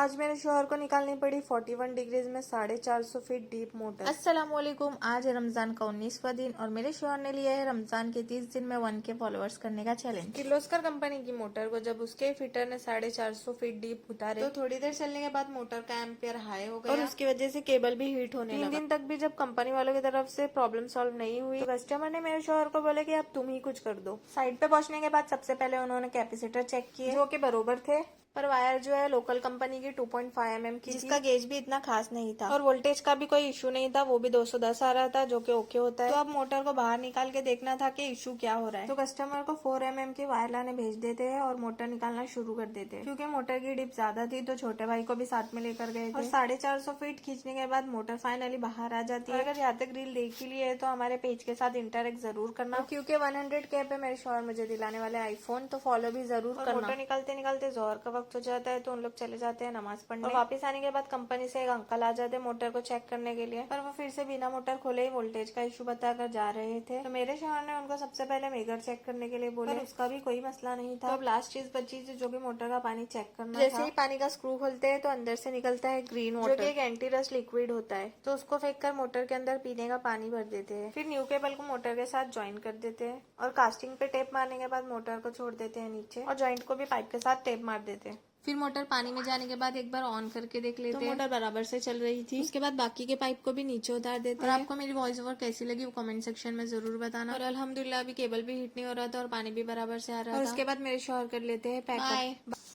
आज मेरे शोहर को निकालनी पड़ी 41 डिग्रीज में 450 फीट डीप मोटर। अस्सलामुअलैकुम। आज है रमजान का 19वां दिन और मेरे शोहर ने लिया है रमजान के 30 दिन में 1K फॉलोअर्स करने का चैलेंज। किर्लोस्कर कंपनी की मोटर को जब उसके फिटर ने 450 फीट डीप उतारे तो थोड़ी देर चलने के बाद मोटर का एम्पियर हाई हो गया और उसकी वजह से केबल भी हीट होने लगा। 3 दिन तक भी जब कंपनी वालों की तरफ से प्रॉब्लम सॉल्व नहीं हुई तो कस्टमर ने मेरे शोहर को बोले कि अब तुम ही कुछ कर दो। साइड पे पहुंचने के बाद सबसे पहले उन्होंने कैपेसिटर चेक किए जो कि बरोबर थे, पर वायर जो है लोकल कंपनी की 2.5 mm की जिसका गेज भी इतना खास नहीं था और वोल्टेज का भी कोई इशू नहीं था, वो भी 210 आ रहा था जो कि ओके होता है। तो अब मोटर को बाहर निकाल के देखना था कि इशू क्या हो रहा है। तो कस्टमर को 4 mm की वायर लाने भेज देते हैं और मोटर निकालना शुरू कर देते हैं। क्योंकि मोटर की डिप ज्यादा थी तो छोटे भाई को भी साथ में लेकर गए थे और 450 फीट खींचने के बाद मोटर फाइनली बाहर आ जाती है। अगर यहाँ तक रील देख ही ली है तो हमारे पेज के साथ इंटरेक्ट जरूर करना, क्योंकि 100K पे मेरे शोहर मुझे दिलाने वाले आईफोन, तो फॉलो भी जरूर करना। मोटर निकालते निकालते जोहर का वक्त हो जाता है तो उन लोग चले जाते हैं नमाज पढ़ने और वापस आने के बाद कंपनी से एक अंकल आ जाते हैं मोटर को चेक करने के लिए, पर वो फिर से बिना मोटर खोले ही वोल्टेज का इशू बताकर जा रहे थे। तो मेरे शोहर ने उनको सबसे पहले मेगर चेक करने के लिए बोले, पर उसका भी कोई मसला नहीं था। तो अब लास्ट चीज बची थी जो कि मोटर का पानी चेक करना। जैसे ही पानी का स्क्रू खोलते हैं तो अंदर से निकलता है ग्रीन वाटर, जो कि एक एंटी रस्ट लिक्विड होता है। तो उसको फेंक कर मोटर के अंदर पीने का पानी भर देते हैं। फिर न्यू केबल को मोटर के साथ ज्वाइन कर देते हैं और कास्टिंग पे टेप मारने के बाद मोटर को छोड़ देते हैं नीचे और ज्वाइंट को भी पाइप के साथ टेप मार देते हैं। फिर मोटर पानी में जाने के बाद एक बार ऑन करके देख लेते हैं। मोटर बराबर से चल रही थी। उसके बाद बाकी के पाइप को भी नीचे उतार देते हैं। और आपको मेरी वॉइस ओवर कैसी लगी वो कमेंट सेक्शन में जरूर बताना। और अल्हम्दुलिल्लाह अभी केबल भी हिट नहीं हो रहा था और पानी भी बराबर से आ रहा था। और उसके बाद मेरे शोहर कर लेते हैं पैक।